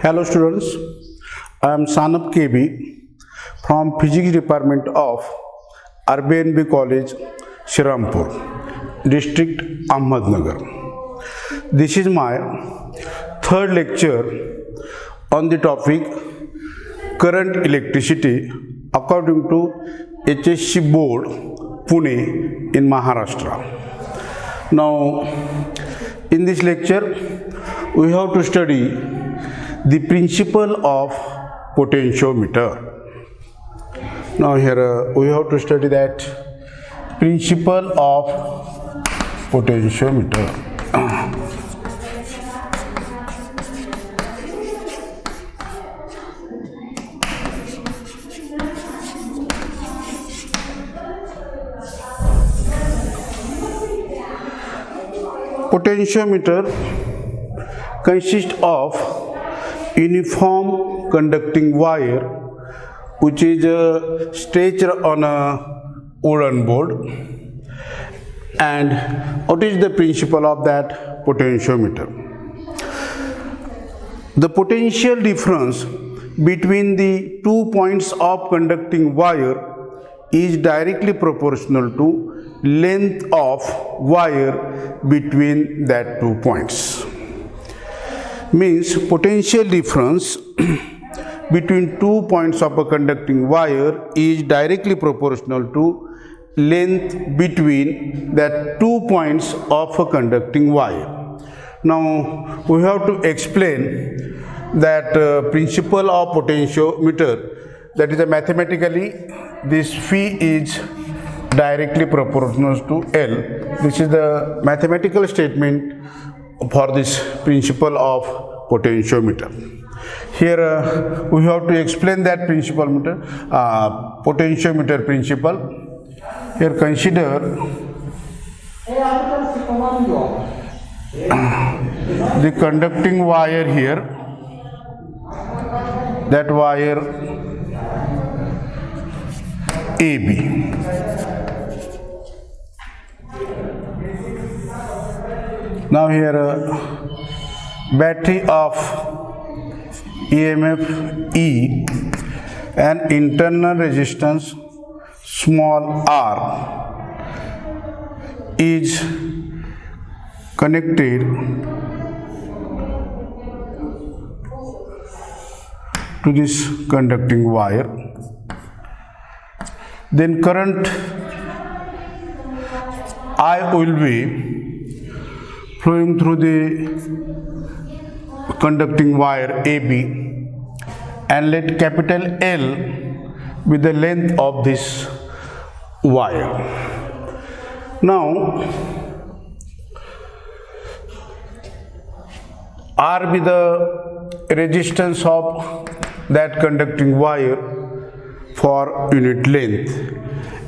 Hello students, I am Sanap KB from Physics Department of RBNB College, Shirampur, District Ahmednagar. This is my third lecture on the topic current electricity according to HSC Board, Pune in Maharashtra. Now, in this lecture, we have to study the principle of potentiometer. Now here we have to study that principle of potentiometer. Potentiometer consists of uniform conducting wire which is stretched on a wooden board. And what is the principle of that potentiometer? The potential difference between the 2 points of conducting wire is directly proportional to length of wire between that 2 points. Means potential difference between 2 points of a conducting wire is directly proportional to length between that 2 points of a conducting wire. Now we have to explain that principle of potentiometer, that is mathematically this phi is directly proportional to L. This is the mathematical statement for this principle of potentiometer. Here we have to explain that potentiometer principle. Here consider the conducting wire here, that wire AB. Now here battery of EMF E and internal resistance small r is connected to this conducting wire. Then current I will be flowing through the conducting wire AB, and let capital L be the length of this wire. Now R be the resistance of that conducting wire for unit length,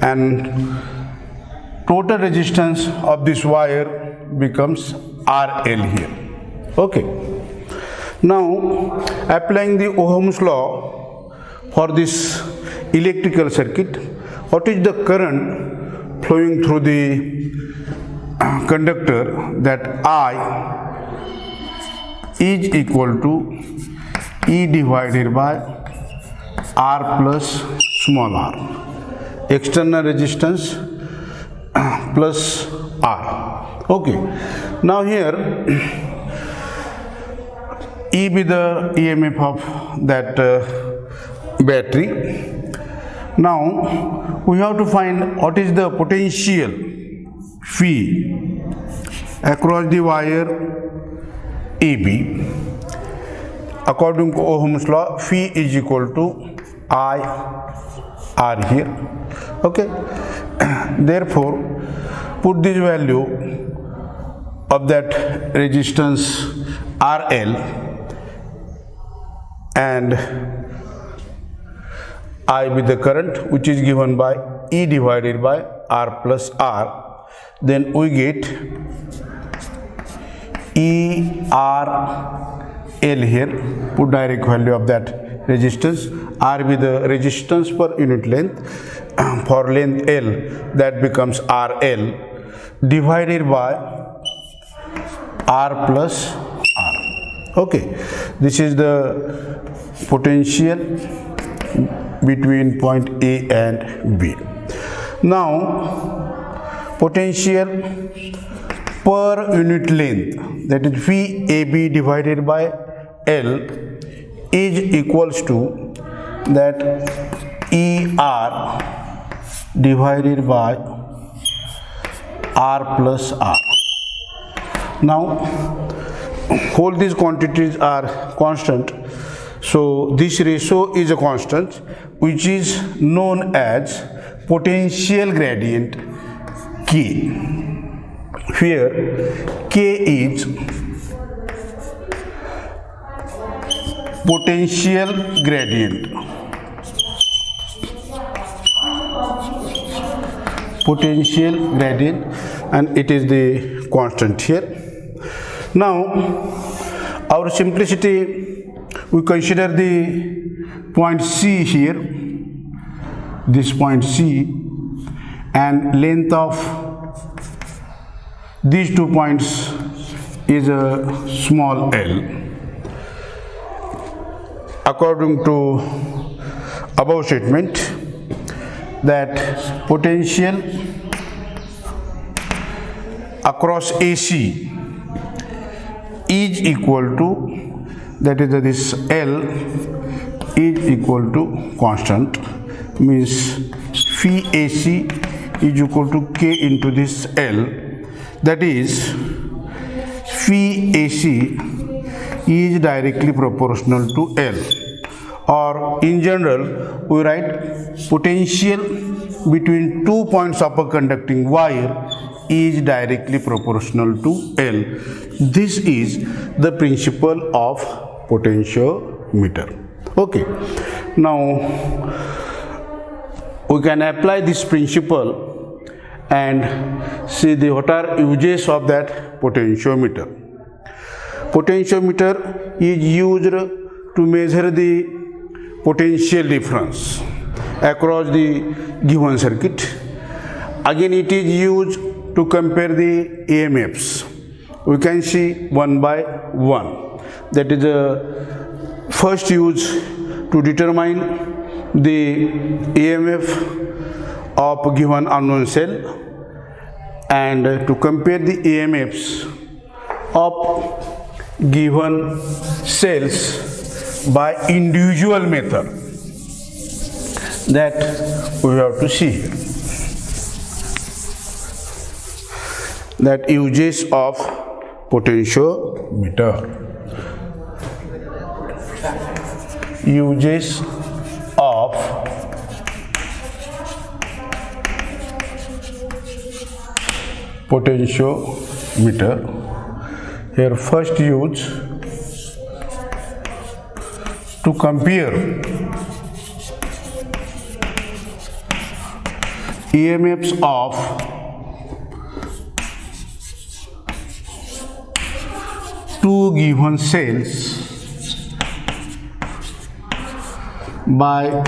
and total resistance of this wire becomes RL here. Okay. Now applying the Ohm's law for this electrical circuit, what is the current flowing through the conductor? That I is equal to E divided by R plus small r, external resistance plus R. Okay. Now here E be the EMF of that battery. Now we have to find what is the potential phi across the wire AB. According to Ohm's law, phi is equal to I R here. Okay. Therefore, put this value of that resistance RL and I with the current, which is given by E divided by R plus R. Then we get E R L here. Put direct value of that resistance. R with the resistance per unit length. For length L, that becomes RL divided by R plus R. Okay, this is the potential between point A and B. Now, potential per unit length, that is VAB divided by L, is equals to that ER divided by R plus R. Now, all these quantities are constant, so this ratio is a constant which is known as potential gradient K, where K is potential gradient, and it is the constant here. Now, our simplicity, we consider the point C here, this point C, and length of these 2 points is a small l. According to above statement, that potential across AC is equal to, that is this L is equal to constant, means phi AC is equal to K into this L, that is phi AC is directly proportional to L, or in general we write potential between 2 points of a conducting wire is directly proportional to L. This is the principle of potentiometer. Okay, now we can apply this principle and see what are uses of that potentiometer. Potentiometer is used to measure the potential difference across the given circuit. Again, it is used to compare the EMFs. We can see one by one. That is the first use to determine the EMF of a given unknown cell and to compare the EMFs of given cells by individual method that we have to see. That uses of potentiometer. Uses of potentiometer. Here first use to compare EMFs of two given cells by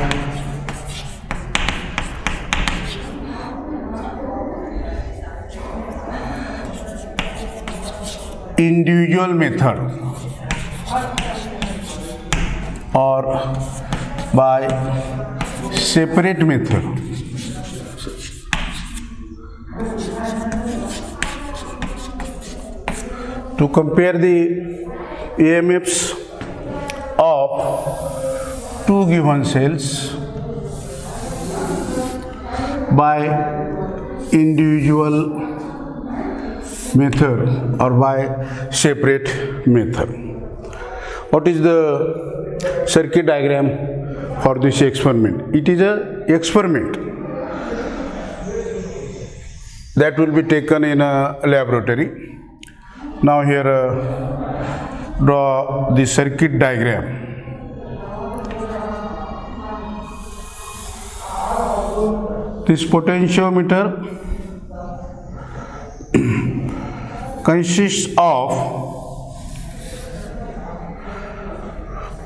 individual method or by separate method. To compare the EMFs of two given cells by individual method or by separate method. What is the circuit diagram for this experiment? It is an experiment that will be taken in a laboratory. Now here draw the circuit diagram. This potentiometer consists of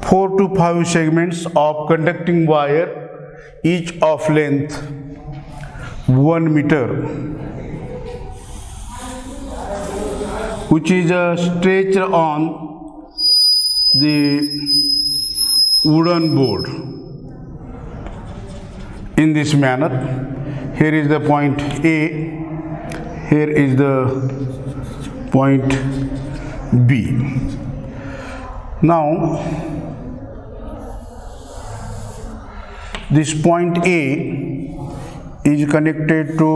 4 to 5 segments of conducting wire, each of length 1 meter, which is stretched on the wooden board in this manner. Here is the point A, here is the point B. Now this point A is connected to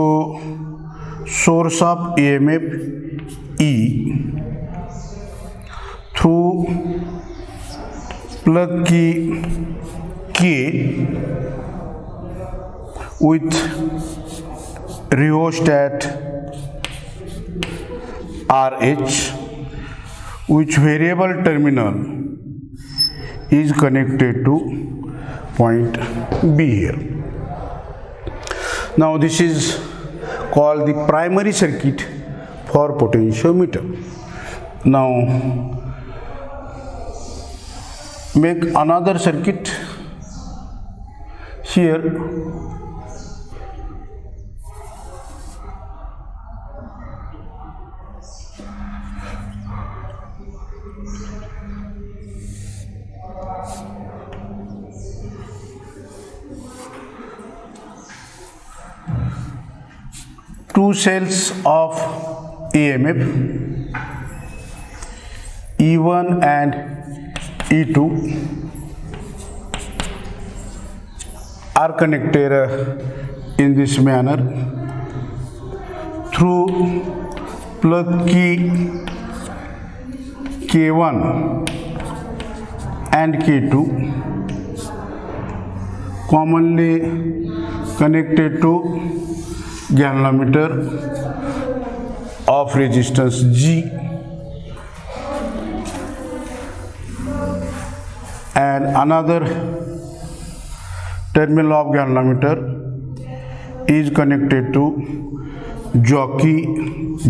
source of EMF E through plug key K with rheostat RH, which variable terminal is connected to point B here. Now this is called the primary circuit for potentiometer. Now make another circuit here. Two cells of EMF E1 and E2 are connected in this manner through plug key K1 and K2, commonly connected to galvanometer of resistance G, and another terminal of galvanometer is connected to jockey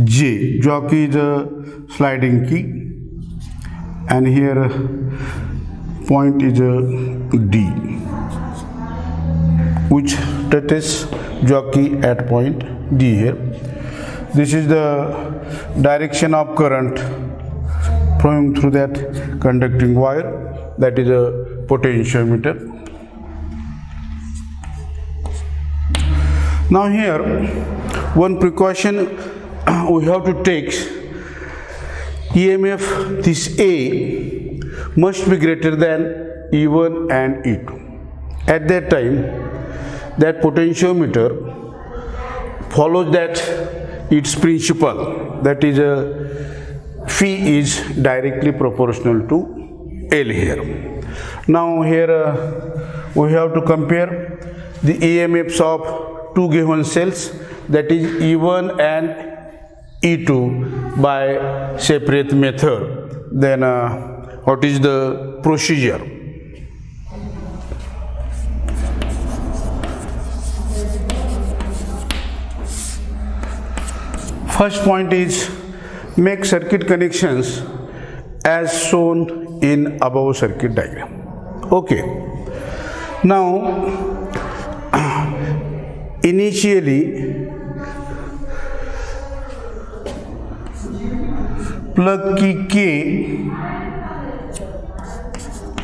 J. Jockey is a sliding key, and here point is a D, which touches jockey at point D here. This is the direction of current flowing through that conducting wire, that is a potentiometer. Now here one precaution we have to take: EMF this A must be greater than E1 and E2. At that time, that potentiometer follows that its principle, that is phi is directly proportional to L here. Now here we have to compare the EMFs of two given cells, that is E1 and E2, by separate method. Then what is the procedure? First point is make circuit connections as shown in above circuit diagram. Okay. Now initially plug key K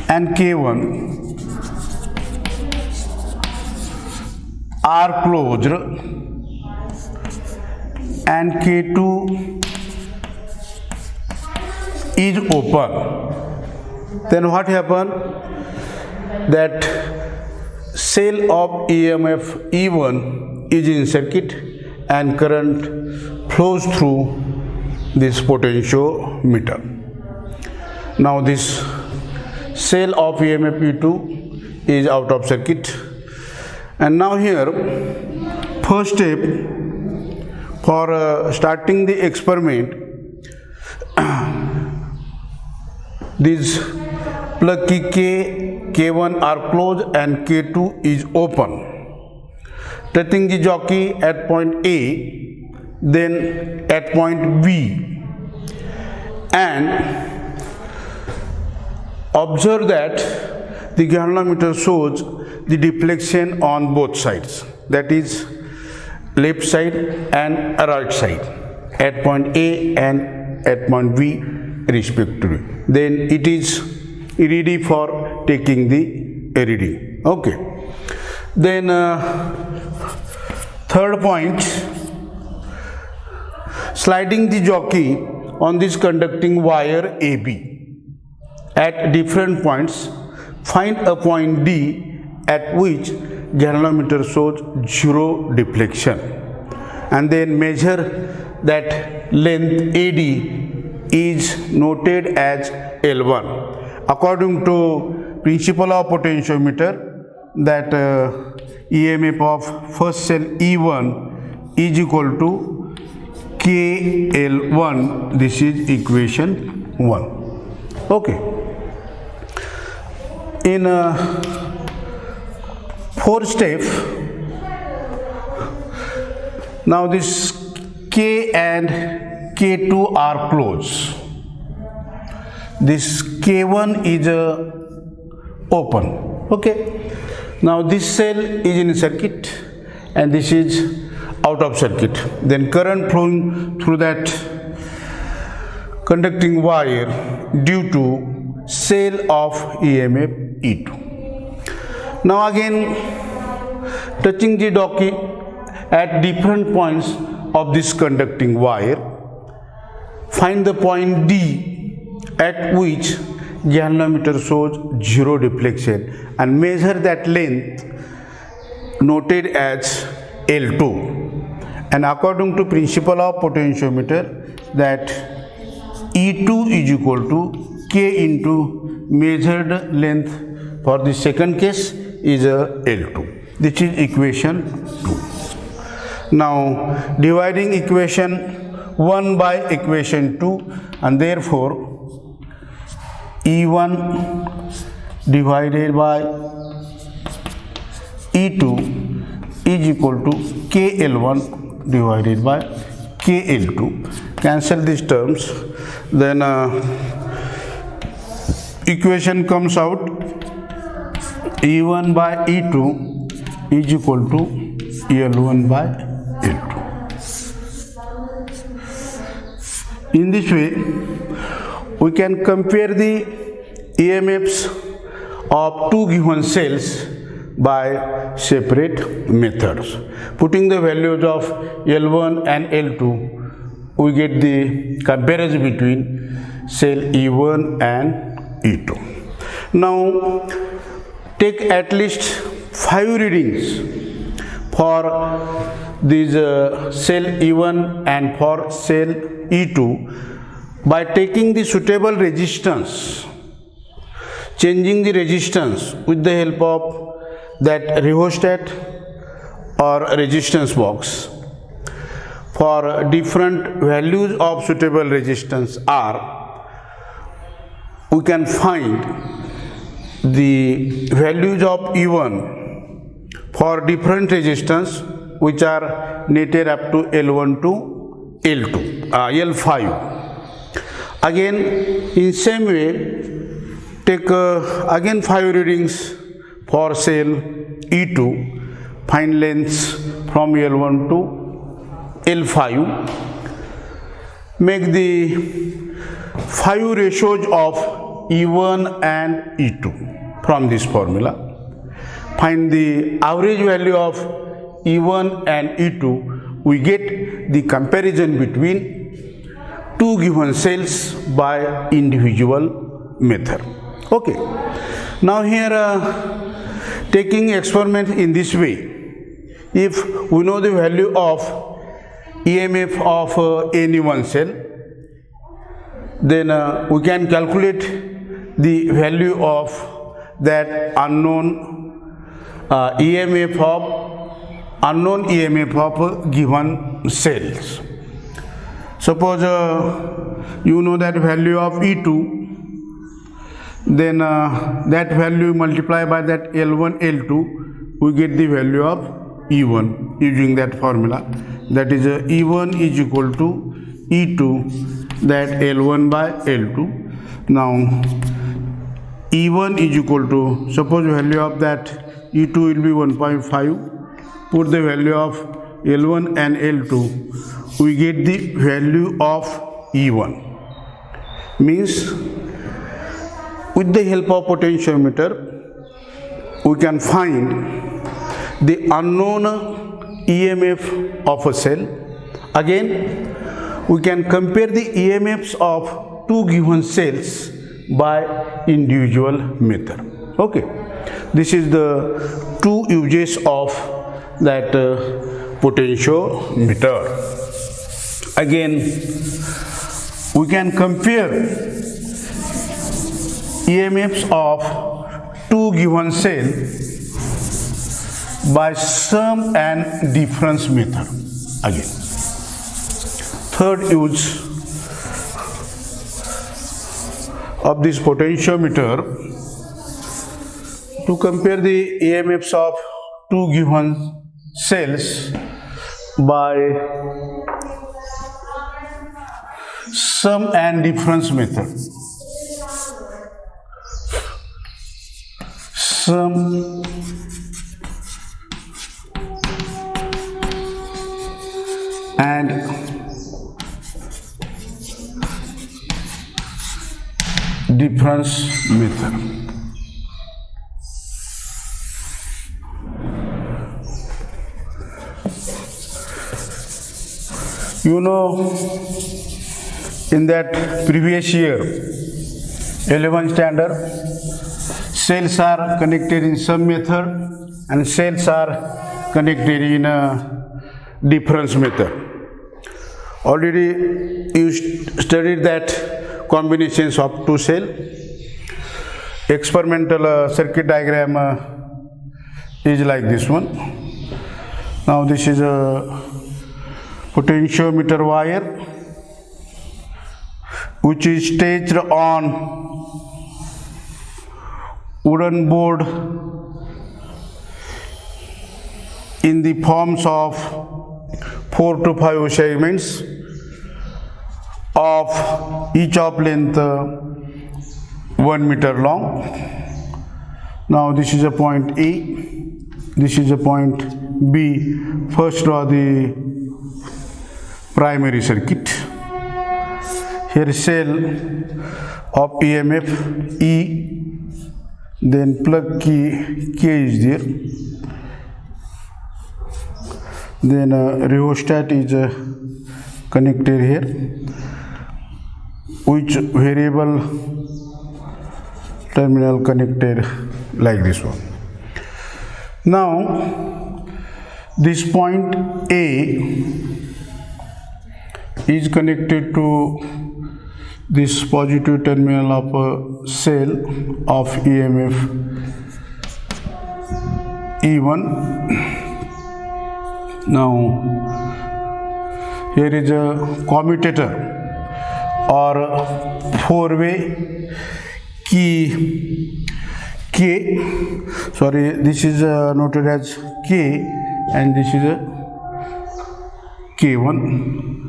and K1 are closed and K2 is open. Then what happened? That cell of EMF E1 is in circuit and current flows through this potentiometer. Now this cell of EMF E2 is out of circuit, and now here first step for starting the experiment, these plug key K, K1 are closed and K2 is open. Touching the jockey at point A, then at point B, and observe that the galvanometer shows the deflection on both sides, that is left side and right side, at point A and at point B respectively. Then it is ready for taking the reading. Okay. Then third point, sliding the jockey on this conducting wire AB at different points, find a point D at which galvanometer shows zero deflection, and then measure that length AD is noted as L1. According to principle of potentiometer, that EMF of first cell E1 is equal to KL1. This is equation 1. Okay. In fourth step, now this K and K2 are closed. This K1 is open. Okay. Now this cell is in circuit and this is out of circuit. Then current flowing through that conducting wire due to cell of EMF E2. Now again, touching the jockey at different points of this conducting wire, find the point D at which galvanometer shows zero deflection and measure that length noted as L2. And according to principle of potentiometer, that E2 is equal to K into measured length for the second case is L2. This is equation 2. Now dividing equation 1 by equation 2, and therefore E1 divided by E2 is equal to KL1 divided by KL2. Cancel these terms. Then equation comes out E1 by E2 is equal to L1 by L2. In this way, we can compare the EMFs of two given cells by separate methods. Putting the values of L1 and L2, we get the comparison between cell E1 and E2. Now, take at least 5 readings for these cell E1 and for cell E2 by taking the suitable resistance, changing the resistance with the help of that rheostat or resistance box. For different values of suitable resistance R, we can find the values of E1 for different resistance which are netted up to L1 to L5. Again, in same way, take again 5 readings for cell E2, find lengths from L1 to L5, make the 5 ratios of E1 and E2 from this formula, find the average value of E1 and E2, we get the comparison between two given cells by individual method. Okay. Now here taking experiment in this way, if we know the value of EMF of any one cell, then we can calculate the value of that unknown EMF of given cells. Suppose you know that value of E2, then that value multiplied by that L1, L2, we get the value of E1 using that formula. That is E1 is equal to E2, that L1 by L2. Now E1 is equal to, suppose value of that E2 will be 1.5, put the value of L1 and L2, we get the value of E1. Means With the help of potentiometer, we can find the unknown EMF of a cell. Again, we can compare the EMFs of two given cells by individual method. Okay, this is the two uses of that potentiometer. Again, we can compare EMFs of two given cells by sum and difference method. Again, third use of this potentiometer to compare the EMFs of two given cells by sum and difference method. Sum and difference method. You know, in that previous year, 11th standard, cells are connected in some method and cells are connected in a difference method. Already you studied that combinations of two cell. Experimental circuit diagram is like this one. Now this is a potentiometer wire which is staged on wooden board in the forms of 4 to 5 segments of each of length 1 meter long. Now this is a point A, this is a point B. First draw the primary circuit. Here cell of EMF E, then plug key K is there, then rheostat is connected here, which variable terminal connected like this one. Now this point A is connected to this positive terminal of a cell of EMF E1. Now here is a commutator or four-way key K. Sorry, this is noted as K and this is a K1.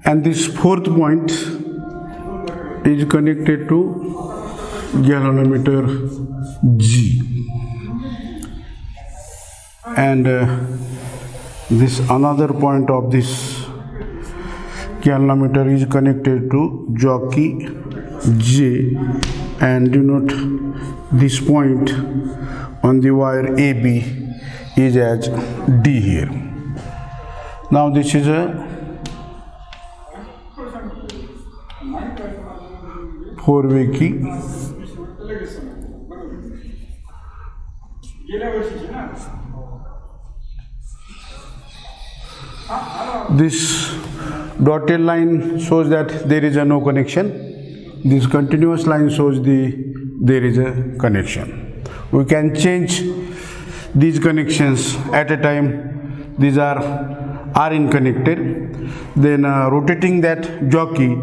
And this fourth point is connected to galvanometer G, and this another point of this galvanometer is connected to jockey J, and denote this point on the wire AB is as D here. Now this is a four-way key. This dotted line shows that there is a no connection. This continuous line shows there is a connection. We can change these connections at a time. These are unconnected. Then rotating that jockey,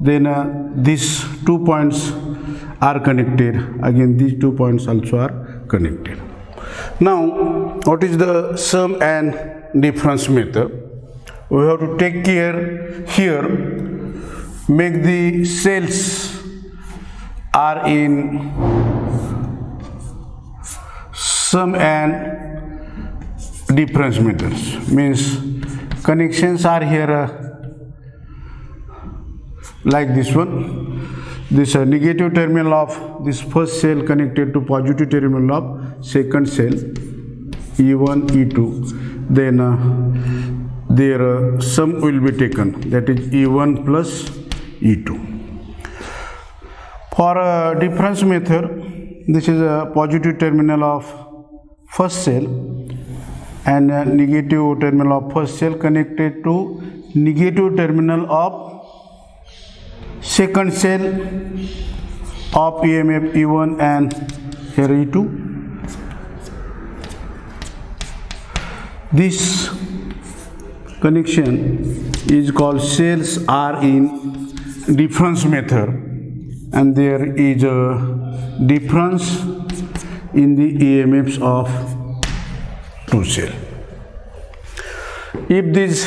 then these 2 points are connected. Again, these 2 points also are connected. Now, what is the sum and difference method? We have to take care here, make the cells are in sum and difference methods, means connections are here like this one. This negative terminal of this first cell connected to positive terminal of second cell, E1, E2. Then their sum will be taken, that is E1 plus E2. For difference method, this is a positive terminal of first cell and a negative terminal of first cell connected to negative terminal of second cell of EMF E1 and here E2. This connection is called cells are in difference method, and there is a difference in the EMFs of two cells. If these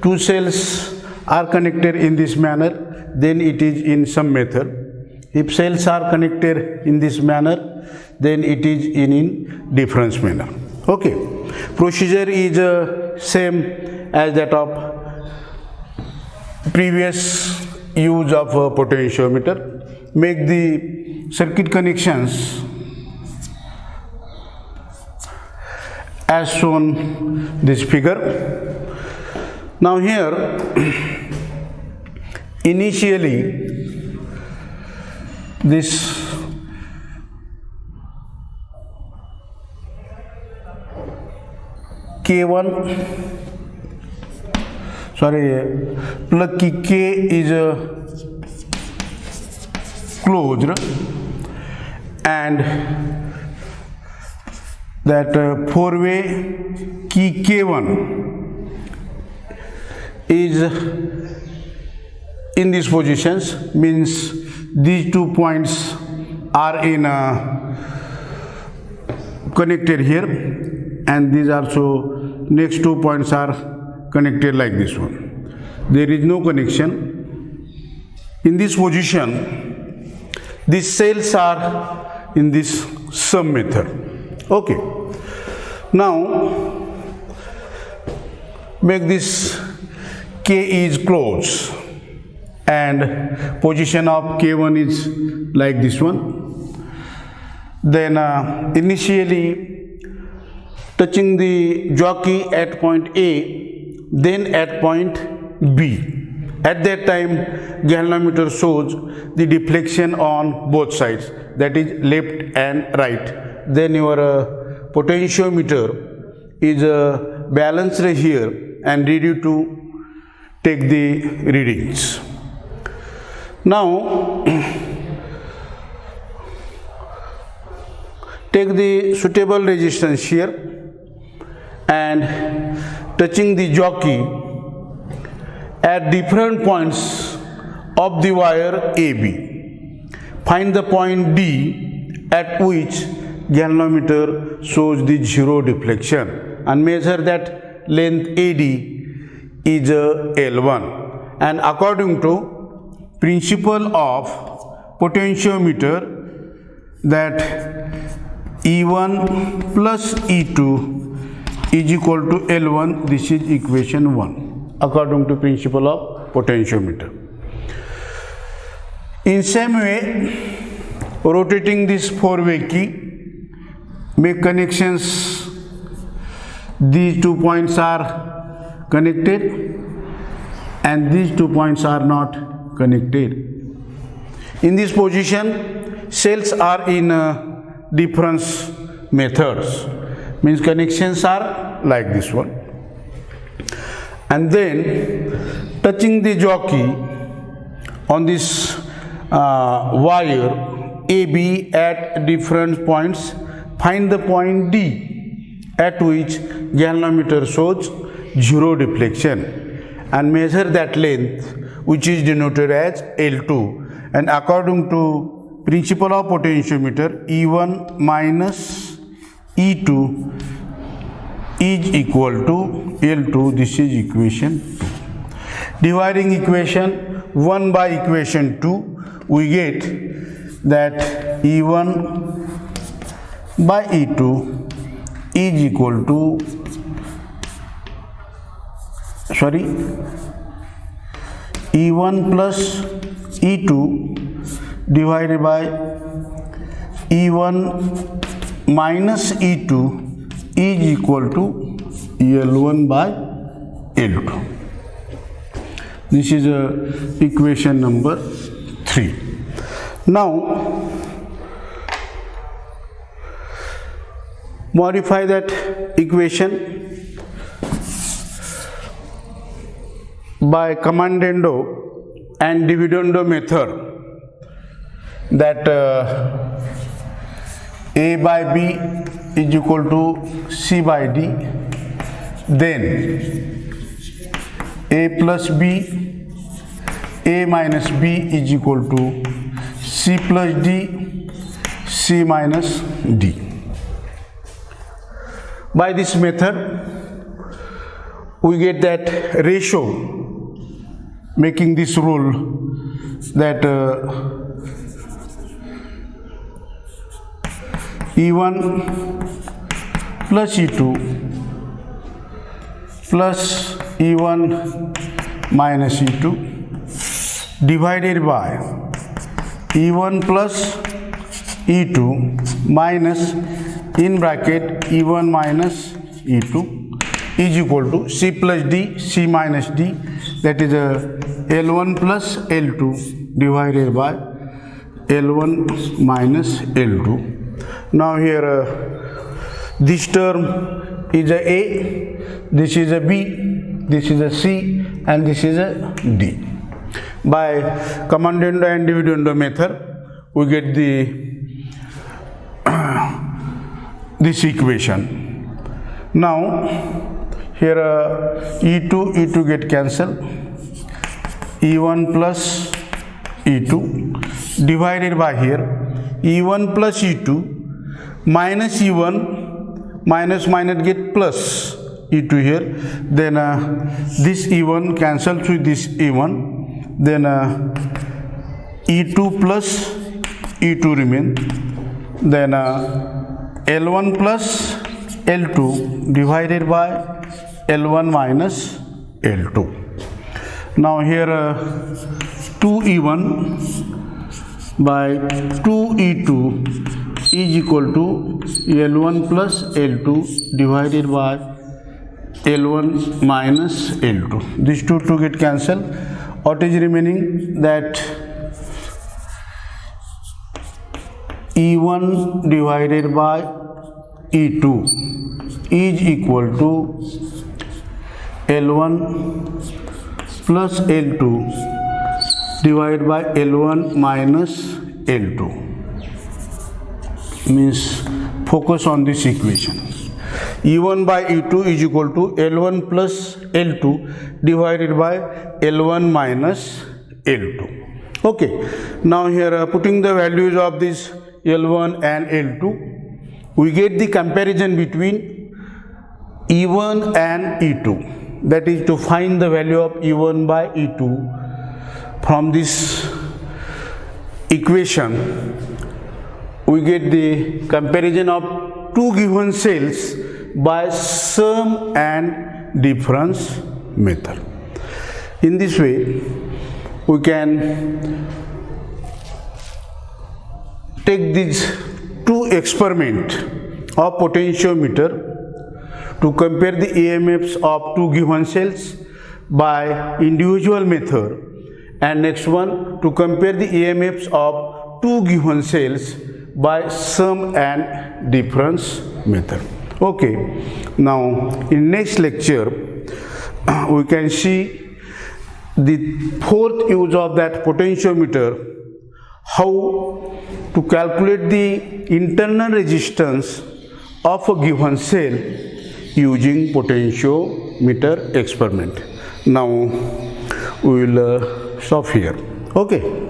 two cells are connected in this manner, then it is in sum method. If cells are connected in this manner, then it is in difference manner. Okay. Procedure is same as that of previous use of a potentiometer. Make the circuit connections as shown this figure. Now here initially this K1 plug key K is closed, and that four-way key K1 is in these positions, means these 2 points are in connected here, and these also next 2 points are connected like this one. There is no connection. In this position, these cells are in this sum method. Okay. Now make this K is closed and position of K1 is like this one. Then initially touching the jockey at point A, then at point B. At that time, galvanometer shows the deflection on both sides, that is left and right. Then your potentiometer is balanced here and ready to take the readings. Now take the suitable resistance here and touching the jockey at different points of the wire AB. Find the point D at which galvanometer shows the zero deflection and measure that length AD is L1, and according to principle of potentiometer that E1 plus E2 is equal to L1. This is equation 1 according to principle of potentiometer. In same way, rotating this four-way key, make connections. These 2 points are connected and these 2 points are not connected. In this position, cells are in difference methods, means connections are like this one. And then touching the jockey on this wire AB at different points, find the point D at which galvanometer shows zero deflection and measure that length, which is denoted as L2, and according to principle of potentiometer E1 minus E2 is equal to L2. This is equation 2. Dividing equation 1 by equation 2, we get that E1 by E2 is equal to E1 plus E2 divided by E1 minus E2 is equal to L1 by L2. This is equation number 3. Now modify that equation by commandando and dividendo method, that A by B is equal to C by D, then A plus B, A minus B is equal to C plus D, C minus D. By this method, we get that ratio, making this rule that E1 plus E2 plus E1 minus E2 divided by E1 plus E2 minus in bracket E1 minus E2 is equal to C plus D, C minus D, that is L1 plus L2 divided by L1 minus L2. Now here this term is A, this is a B, this is a C, and this is a D. By commandando and dividendo method, we get this equation. Now here E2 get cancelled, E1 plus E2 divided by here E1 plus E2 minus E1, minus get plus E2 here, then this E1 cancels with this E1, then E2 plus E2 remain, then L1 plus L2 divided by L1 minus L2. Now here 2E1 by 2E2 is equal to L1 plus L2 divided by L1 minus L2. These two get cancelled. What is remaining? That E1 divided by E2 is equal to L1 plus L2 divided by L1 minus L2. Means focus on this equation. E1 by E2 is equal to L1 plus L2 divided by L1 minus L2. Okay. Now here putting the values of this L1 and L2, we get the comparison between E1 and E2. That is to find the value of E1 by E2 from this equation. We get the comparison of two given cells by sum and difference method. In this way, we can take these two experiments of potentiometer to compare the EMFs of two given cells by individual method, and next one to compare the EMFs of two given cells by sum and difference method. Okay, now in next lecture we can see the fourth use of that potentiometer, how to calculate the internal resistance of a given cell using potentiometer experiment. Now we will stop here. Okay.